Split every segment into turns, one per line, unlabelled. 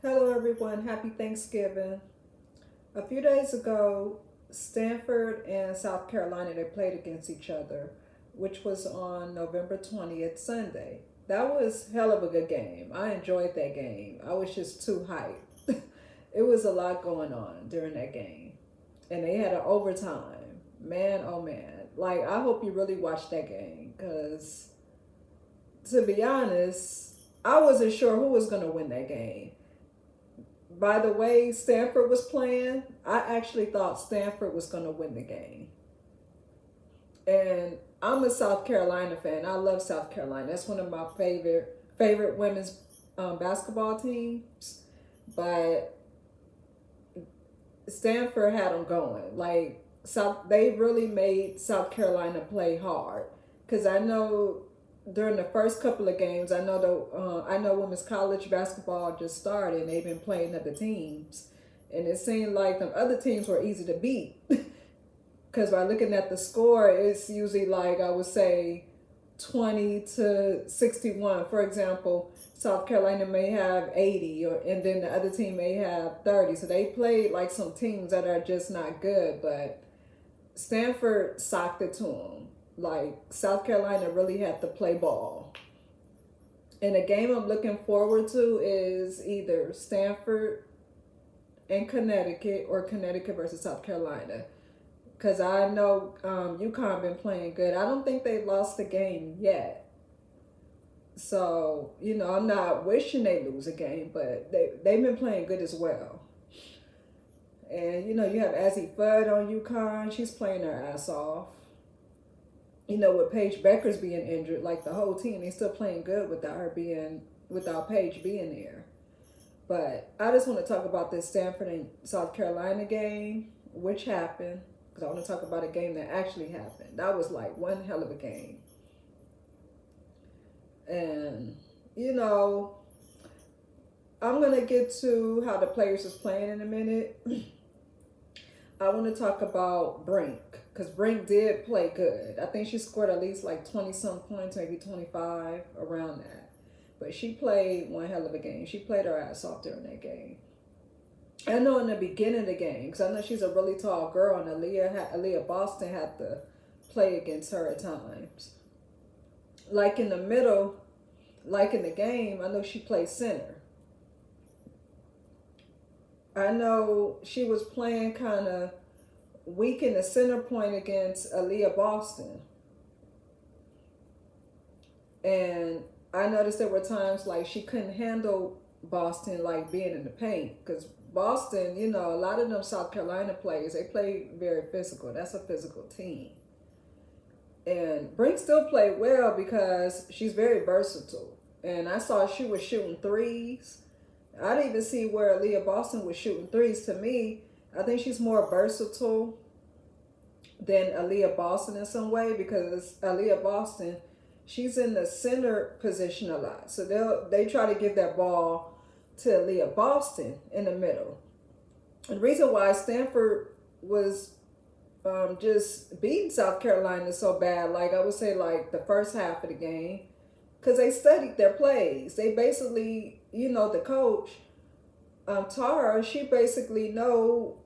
Hello, everyone. Happy Thanksgiving. A few days ago, Stanford and South Carolina they played against each other, which was on November 20th, Sunday. That was hell of a good game. I enjoyed that game. I was just too hyped. It was a lot going on during that game, and they had an overtime. Man, oh man! Like I hope you really watched that game, cause to be honest, I wasn't sure who was gonna win that game. By the way Stanford was playing, I actually thought Stanford was going to win the game. And I'm a South Carolina fan. I love South Carolina. That's one of my favorite women's basketball teams. But Stanford had them going. Like they really made South Carolina play hard. Because I know during the first couple of games, I know women's college basketball just started and they've been playing other teams, and it seemed like the other teams were easy to beat. Because by looking at the score, it's usually like I would say 20-61. For example, South Carolina may have 80, and then the other team may have 30. So they played like some teams that are just not good, but Stanford socked it to them. Like South Carolina really had to play ball. And the game I'm looking forward to is either Stanford and Connecticut or Connecticut versus South Carolina. Because I know UConn been playing good. I don't think they lost the game yet. So, I'm not wishing they lose a game, but they've been playing good as well. And, you have Azzy Fudd on UConn. She's playing her ass off. With Paige Beckers being injured, like the whole team, they still playing good without Paige being there. But I just want to talk about this Stanford and South Carolina game, which happened, because I want to talk about a game that actually happened. That was like one hell of a game. And, I'm going to get to how the players is playing in a minute. I want to talk about Brink, because Brink did play good. I think she scored at least like 20 some points, maybe 25, around that. But she played one hell of a game. She played her ass off during that game. I know in the beginning of the game, because I know she's a really tall girl, and Aaliyah Boston had to play against her at times. Like in the middle, like in the game, I know she played center. I know she was playing kind of weak in the center point against Aaliyah Boston. And I noticed there were times like she couldn't handle Boston like being in the paint, because Boston, a lot of them South Carolina players, they play very physical. That's a physical team. And Brink still played well because she's very versatile. And I saw she was shooting threes. I didn't even see where Aaliyah Boston was shooting threes. To me, I think she's more versatile than Aaliyah Boston in some way, because Aaliyah Boston, she's in the center position a lot. So they try to give that ball to Aaliyah Boston in the middle. And the reason why Stanford was just beating South Carolina so bad, like I would say like the first half of the game, because they studied their plays. They basically, the coach, Tara, she basically know,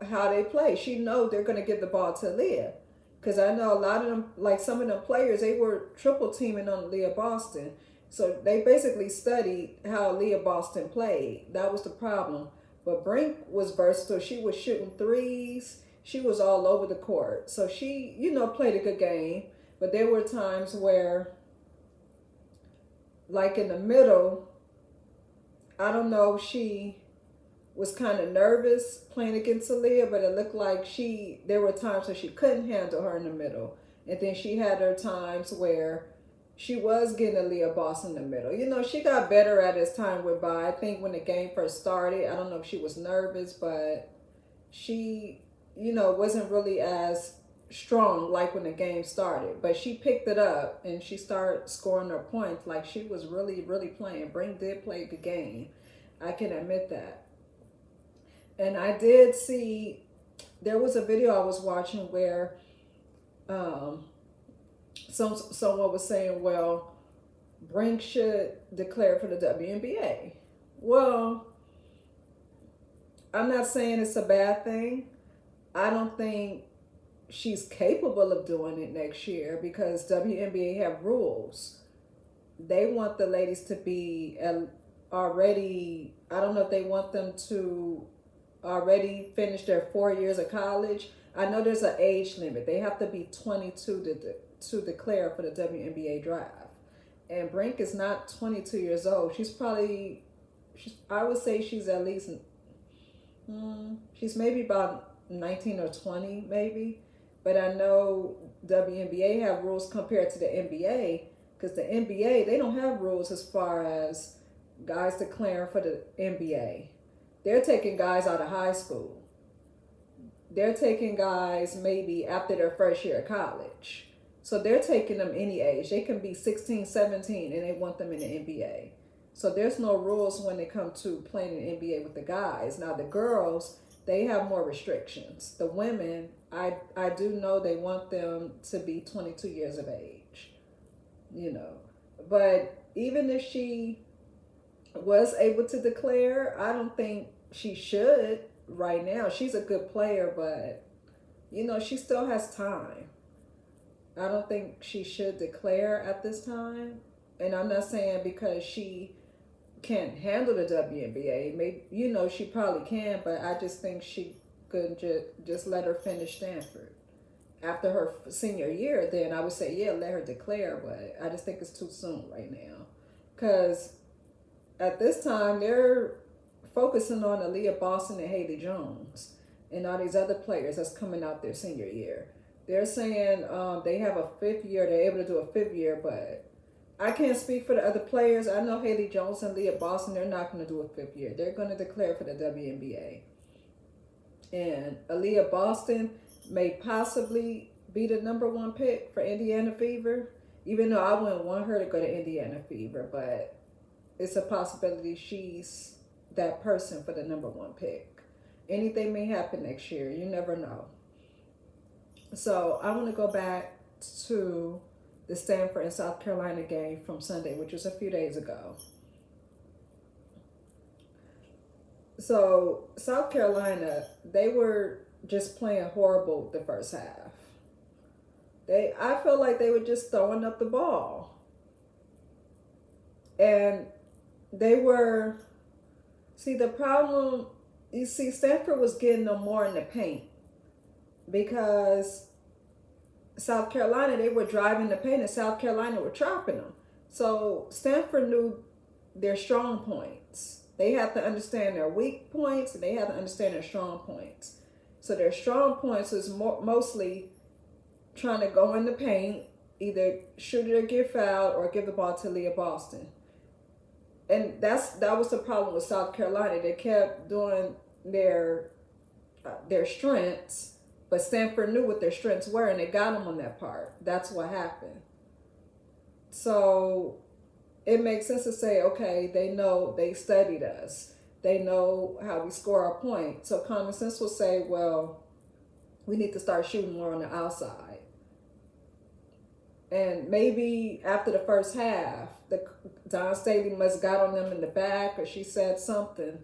how they play. She know they're going to give the ball to Leah. Because I know a lot of them, like some of them players, they were triple teaming on Leah Boston. So they basically studied how Leah Boston played. That was the problem. But Brink was versatile. She was shooting threes. She was all over the court. So she, played a good game. But there were times where, like in the middle, I don't know if she was kind of nervous playing against Aaliyah, but it looked like there were times where she couldn't handle her in the middle. And then she had her times where she was getting Aaliyah Boston in the middle. She got better as time went by. I think when the game first started, I don't know if she was nervous, but she, wasn't really as strong like when the game started. But she picked it up and she started scoring her points. Like she was really, really playing. Brink did play a good game. I can admit that. And I did see, there was a video I was watching where someone was saying, well, Brink should declare for the WNBA. Well, I'm not saying it's a bad thing. I don't think she's capable of doing it next year because WNBA have rules. They want the ladies to be already, I don't know if they want them to already finish their 4 years of college. I know there's an age limit. They have to be 22 to declare for the WNBA draft. And Brink is not 22 years old. She's probably, I would say she's at least, she's maybe about 19 or 20 maybe. But I know WNBA have rules compared to the NBA because the NBA, they don't have rules as far as guys declaring for the NBA. They're taking guys out of high school. They're taking guys maybe after their first year of college. So they're taking them any age. They can be 16, 17, and they want them in the NBA. So there's no rules when it comes to playing in the NBA with the guys. Now the girls, they have more restrictions. The women, I do know they want them to be 22 years of age, you know. But even if she was able to declare, I don't think she should right now. She's a good player, but, you know, she still has time. I don't think she should declare at this time. And I'm not saying because she can't handle the WNBA. Maybe, you know, she probably can, but I just think she could just let her finish Stanford. After her senior year, then I would say, yeah, let her declare, but I just think it's too soon right now. Because at this time, they're focusing on Aaliyah Boston and Haley Jones and all these other players that's coming out their senior year. They're saying they have a fifth year, they're able to do a fifth year, but I can't speak for the other players. I know Haley Jones and Leah Boston, they're not going to do a fifth year. They're going to declare for the WNBA. And Aaliyah Boston may possibly be the #1 pick for Indiana Fever, even though I wouldn't want her to go to Indiana Fever, but it's a possibility she's that person for the #1 pick. Anything may happen next year. You never know. So I want to go back to the Stanford and South Carolina game from Sunday, which was a few days ago. So South Carolina, they were just playing horrible the first half. I felt like they were just throwing up the ball. And they were, see the problem, you see Stanford was getting them more in the paint because South Carolina, they were driving the paint and South Carolina were trapping them. So Stanford knew their strong points. They have to understand their weak points and they have to understand their strong points. So their strong points is mostly trying to go in the paint, either shoot it or get fouled or give the ball to Leah Boston. And that was the problem with South Carolina. They kept doing their strengths, but Stanford knew what their strengths were, and they got them on that part. That's what happened. So it makes sense to say, okay, they know, they studied us. They know how we score our point. So common sense will say, well, we need to start shooting more on the outside. And maybe after the first half, Dawn Staley must got on them in the back, or she said something.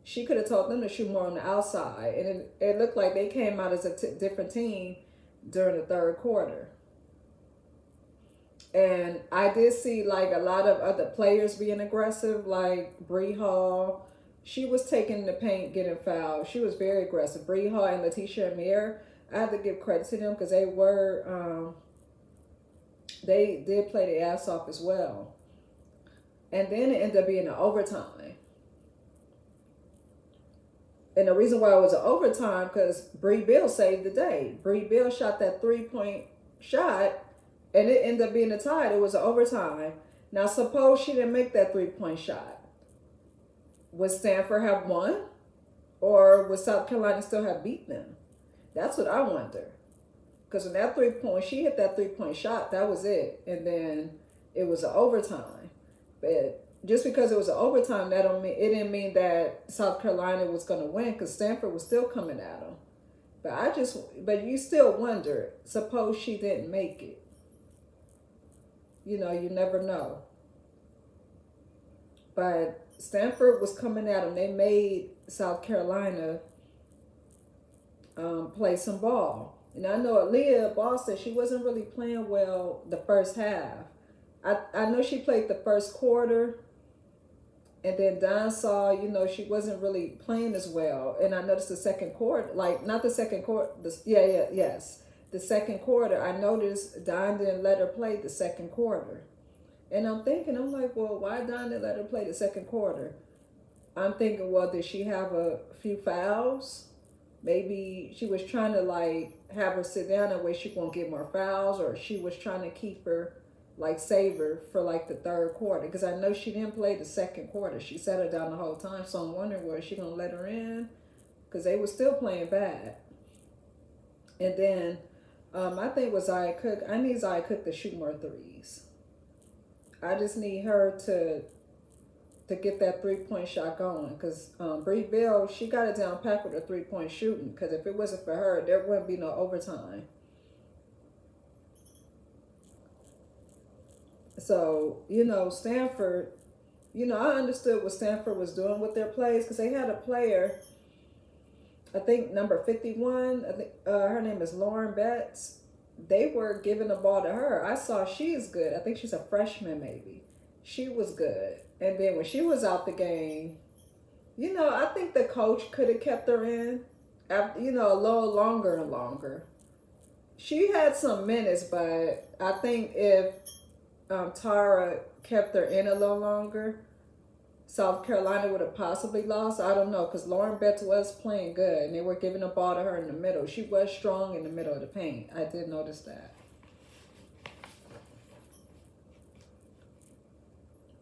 She could have told them to shoot more on the outside. And it looked like they came out as a different team during the third quarter. And I did see like a lot of other players being aggressive, like Bree Hall. She was taking the paint, getting fouled. She was very aggressive. Bree Hall and Letitia Amir, I have to give credit to them because they were, they did play their ass off as well. And then it ended up being an overtime. And the reason why it was an overtime, because Bree Bill saved the day. Bree Bill shot that 3-point shot, and it ended up being a tie. It was an overtime. Now, suppose she didn't make that 3-point shot. Would Stanford have won? Or would South Carolina still have beaten them? That's what I wonder. Because when that 3-point, she hit that 3-point shot, that was it. And then it was an overtime. But just because it was an overtime, that don't mean, it didn't mean that South Carolina was going to win, because Stanford was still coming at them. But you still wonder, suppose she didn't make it. You know, you never know. But Stanford was coming at them. They made South Carolina play some ball. And I know Aaliyah Boston, she wasn't really playing well the first half. I know she played the first quarter, and then Don saw, she wasn't really playing as well. And I noticed the second quarter, like not the second quarter, yes. The second quarter, I noticed Don didn't let her play the second quarter. And I'm like, well, why Don didn't let her play the second quarter? I'm thinking, well, did she have a few fouls? Maybe she was trying to like have her sit down that way she won't get more fouls, or she was trying to keep her like save her for like the third quarter, because I know she didn't play the second quarter. She sat her down the whole time, so I'm wondering, was she gonna let her in? Because they were still playing bad. And then I think it was Zaya Cook. I need Zaya Cook to shoot more threes. I just need her to get that 3-point shot going, because Bree Bell, she got it down packed with her 3-point shooting, because if it wasn't for her, there wouldn't be no overtime. So, Stanford, I understood what Stanford was doing with their plays, because they had a player, I think number 51, I think her name is Lauren Betts. They were giving the ball to her. I saw she's good. I think she's a freshman maybe. She was good. And then when she was out the game, I think the coach could have kept her in, after, a little longer and longer. She had some minutes, but I think if Tara kept her in a little longer, South Carolina would have possibly lost. I don't know, because Lauren Betts was playing good, and they were giving the ball to her in the middle. She was strong in the middle of the paint. I did notice that.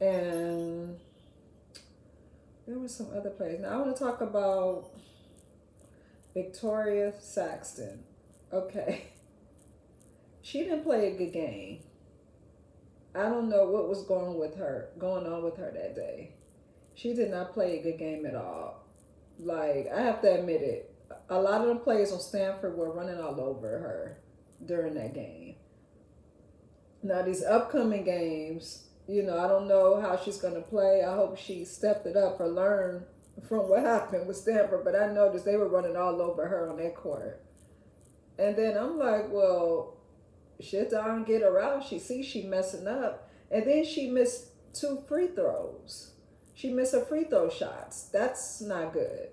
And there were some other players. Now I want to talk about Victoria Saxton. Okay. She didn't play a good game. I don't know what was going on with her that day. She did not play a good game at all. Like, I have to admit it. A lot of the players on Stanford were running all over her during that game. Now, these upcoming games, I don't know how she's going to play. I hope she stepped it up or learned from what happened with Stanford. But I noticed they were running all over her on that court. And then I'm like, well, shit down, get her out. She messing up. And then she missed 2 free throws. She missed her free throw shots. That's not good.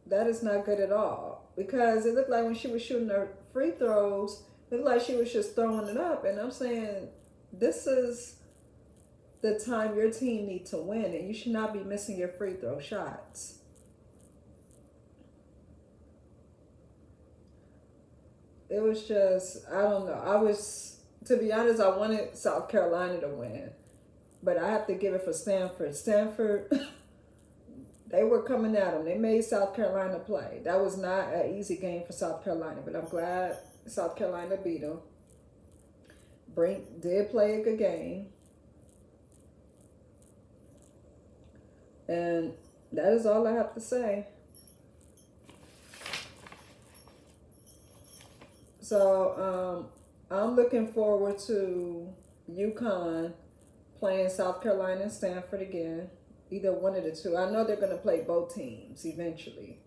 That is not good at all. Because it looked like when she was shooting her free throws, it looked like she was just throwing it up. And I'm saying, this is the time your team needs to win, and you should not be missing your free throw shots. It was just, I don't know. To be honest, I wanted South Carolina to win. But I have to give it for Stanford. Stanford, they were coming at them. They made South Carolina play. That was not an easy game for South Carolina, but I'm glad South Carolina beat them. Brink did play a good game. And that is all I have to say. So I'm looking forward to UConn playing South Carolina and Stanford again. Either one of the two. I know they're going to play both teams eventually.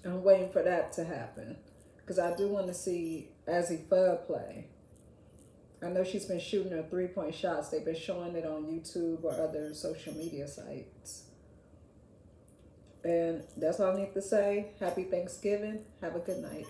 I'm waiting for that to happen, because I do want to see Azzy Fudd play. I know she's been shooting her 3-point shots. They've been showing it on YouTube or other social media sites. And that's all I need to say. Happy Thanksgiving. Have a good night.